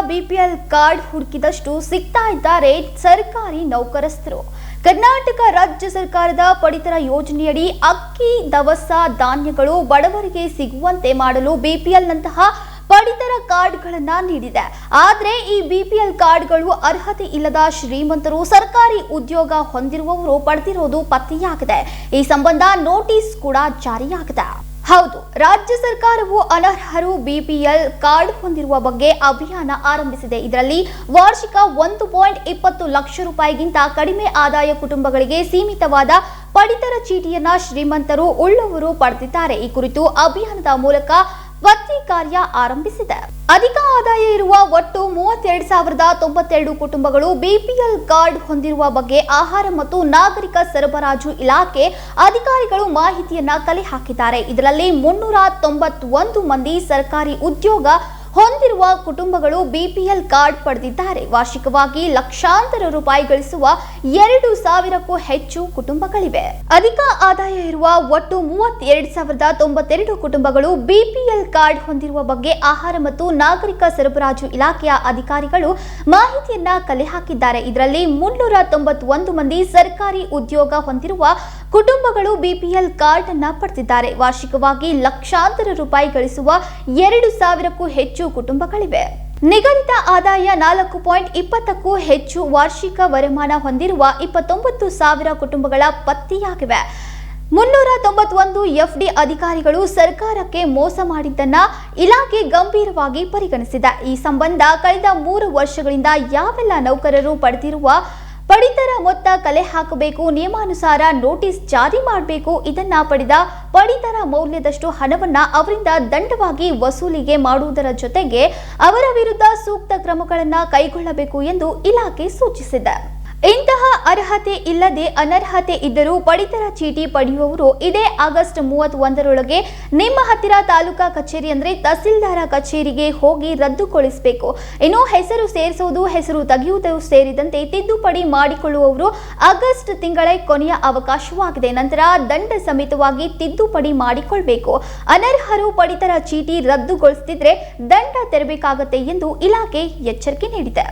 BPL card ಹುಡುಕಿದಷ್ಟು ಸಿಗ್ತಾ ಇದ್ದಾರೆ ಸರ್ಕಾರಿ ನೌಕರಸ್ಥರು. ಕರ್ನಾಟಕ ರಾಜ್ಯ ಸರ್ಕಾರದ ಪಡಿತರ ಯೋಜನೆಯಡಿ ಅಕ್ಕಿ, ದವಸ ಧಾನ್ಯಗಳು ಬಡವರಿಗೆ ಸಿಗುವಂತೆ ಮಾಡಲು ಬಿಪಿಎಲ್ನಂತಹ ಪಡಿತರ ಕಾರ್ಡ್ಗಳನ್ನ ನೀಡಿದೆ. ಆದರೆ ಈ ಬಿಪಿಎಲ್ ಕಾರ್ಡ್ಗಳು ಅರ್ಹತೆ ಇಲ್ಲದ ಶ್ರೀಮಂತರು, ಸರ್ಕಾರಿ ಉದ್ಯೋಗ ಹೊಂದಿರುವವರು ಪಡೆದಿರೋದು ಪತ್ತೆಯಾಗಿದೆ. ಈ ಸಂಬಂಧ ನೋಟಿಸ್ ಕೂಡ ಜಾರಿಯಾಗಿದೆ. ಹೌದು, ರಾಜ್ಯ ಸರ್ಕಾರವು ಅನರ್ಹರು ಬಿಪಿಎಲ್ ಕಾರ್ಡ್ ಹೊಂದಿರುವ ಬಗ್ಗೆ ಅಭಿಯಾನ ಆರಂಭಿಸಿದೆ. ಇದರಲ್ಲಿ ವಾರ್ಷಿಕ 1.20 ಲಕ್ಷ ರೂಪಾಯಿಗಿಂತ ಕಡಿಮೆ ಆದಾಯ ಕುಟುಂಬಗಳಿಗೆ ಸೀಮಿತವಾದ ಪಡಿತರ ಚೀಟಿಯನ್ನ ಶ್ರೀಮಂತರು ಉಳ್ಳವರು ಪಡೆದಿದ್ದಾರೆ. ಈ ಕುರಿತು ಅಭಿಯಾನದ ಮೂಲಕ ಪತ್ತೆ ಕಾರ್ಯ ಆರಂಭಿಸಿದೆ. ಅಧಿಕ ಆದಾಯ ಇರುವ ಒಟ್ಟು 32,092 ಕುಟುಂಬಗಳು ಬಿಪಿಎಲ್ ಕಾರ್ಡ್ ಹೊಂದಿರುವ ಬಗ್ಗೆ ಆಹಾರ ಮತ್ತು ನಾಗರಿಕ ಸರಬರಾಜು ಇಲಾಖೆ ಅಧಿಕಾರಿಗಳು ಮಾಹಿತಿಯನ್ನ ಕಲೆ ಹಾಕಿದ್ದಾರೆ. ಇದರಲ್ಲಿ 391 ಮಂದಿ ಸರ್ಕಾರಿ ಉದ್ಯೋಗ ಹೊಂದಿರುವ ಕುಟುಂಬಗಳು ಬಿಪಿಎಲ್ ಕಾರ್ಡ್ ಪಡೆದಿದ್ದಾರೆ. ವಾರ್ಷಿಕವಾಗಿ ಲಕ್ಷಾಂತರ ರೂಪಾಯಿ ಗಳಿಸುವ 2,000ಕ್ಕೂ ಹೆಚ್ಚು ಕುಟುಂಬಗಳಿವೆ. ಅಧಿಕ ಆದಾಯ ಇರುವ ಒಟ್ಟು 32,092 ಕುಟುಂಬಗಳು ಬಿಪಿಎಲ್ ಕಾರ್ಡ್ ಹೊಂದಿರುವ ಬಗ್ಗೆ ಆಹಾರ ಮತ್ತು ನಾಗರಿಕ ಸರಬರಾಜು ಇಲಾಖೆಯ ಅಧಿಕಾರಿಗಳು ಮಾಹಿತಿಯನ್ನ ಕಲೆ ಹಾಕಿದ್ದಾರೆ. ಇದರಲ್ಲಿ 391 ಮಂದಿ ಸರ್ಕಾರಿ ಉದ್ಯೋಗ ಹೊಂದಿರುವ ಕುಟುಂಬಗಳು ಬಿಪಿಎಲ್ ಕಾರ್ಡ್ ಅನ್ನ ಪಡೆದಿದ್ದಾರೆ. ವಾರ್ಷಿಕವಾಗಿ ಲಕ್ಷಾಂತರ ರೂಪಾಯಿ ಗಳಿಸುವ 2,000ಕ್ಕೂ ಹೆಚ್ಚು ಕುಟುಂಬಗಳಿವೆ. ನಿಗದಿತ ಆದಾಯ 4.20ಕ್ಕೂ ಹೆಚ್ಚು ವಾರ್ಷಿಕ ವರಮಾನ ಹೊಂದಿರುವ 29,000 ಕುಟುಂಬಗಳ ಪತ್ತೆಯಾಗಿವೆ. 391 ಎಫ್ಡಿ ಅಧಿಕಾರಿಗಳು ಸರ್ಕಾರಕ್ಕೆ ಮೋಸ ಮಾಡಿದ್ದನ್ನ ಇಲಾಖೆ ಗಂಭೀರವಾಗಿ ಪರಿಗಣಿಸಿದೆ. ಈ ಸಂಬಂಧ ಕಳೆದ 3 ವರ್ಷಗಳಿಂದ ಯಾವೆಲ್ಲ ನೌಕರರು ಪಡೆದಿರುವ ಪಡಿತರ ಮೊತ್ತ ಕಲೆ ಹಾಕಬೇಕು, ನಿಯಮಾನುಸಾರ ನೋಟಿಸ್ ಜಾರಿ ಮಾಡಬೇಕು. ಇದನ್ನ ಪಡೆದ ಪಡಿತರ ಮೌಲ್ಯದಷ್ಟು ಹಣವನ್ನ ಅವರಿಂದ ದಂಡವಾಗಿ ವಸೂಲಿಗೆ ಮಾಡುವುದರ ಜೊತೆಗೆ ಅವರ ವಿರುದ್ಧ ಸೂಕ್ತ ಕ್ರಮಗಳನ್ನು ಕೈಗೊಳ್ಳಬೇಕು ಎಂದು ಇಲಾಖೆ ಸೂಚಿಸಿದೆ. ಇಂತಹ ಅರ್ಹತೆ ಇಲ್ಲದೆ ಅನರ್ಹತೆ ಇದ್ದರೂ ಪಡಿತರ ಚೀಟಿ ಪಡೆಯುವವರು ಇದೇ ಆಗಸ್ಟ್ 31ರೊಳಗೆ ನಿಮ್ಮ ಹತ್ತಿರ ತಾಲೂಕಾ ಕಚೇರಿ ಅಂದ್ರೆ ತಹಸೀಲ್ದಾರ ಕಚೇರಿಗೆ ಹೋಗಿ ರದ್ದುಗೊಳಿಸಬೇಕು. ಇನ್ನು ಹೆಸರು ಸೇರಿಸುವುದು, ಹೆಸರು ತೆಗೆಯುವುದು ಸೇರಿದಂತೆ ತಿದ್ದುಪಡಿ ಮಾಡಿಕೊಳ್ಳುವವರು ಆಗಸ್ಟ್ ತಿಂಗಳೇ ಕೊನೆಯ ಅವಕಾಶವಾಗಿದೆ. ನಂತರ ದಂಡ ಸಮೇತವಾಗಿ ತಿದ್ದುಪಡಿ ಮಾಡಿಕೊಳ್ಳಬೇಕು. ಅನರ್ಹರು ಪಡಿತರ ಚೀಟಿ ರದ್ದುಗೊಳಿಸದಿದ್ರೆ ದಂಡ ತೆರಬೇಕಾಗುತ್ತೆ ಎಂದು ಇಲಾಖೆ ಎಚ್ಚರಿಕೆ ನೀಡಿದೆ.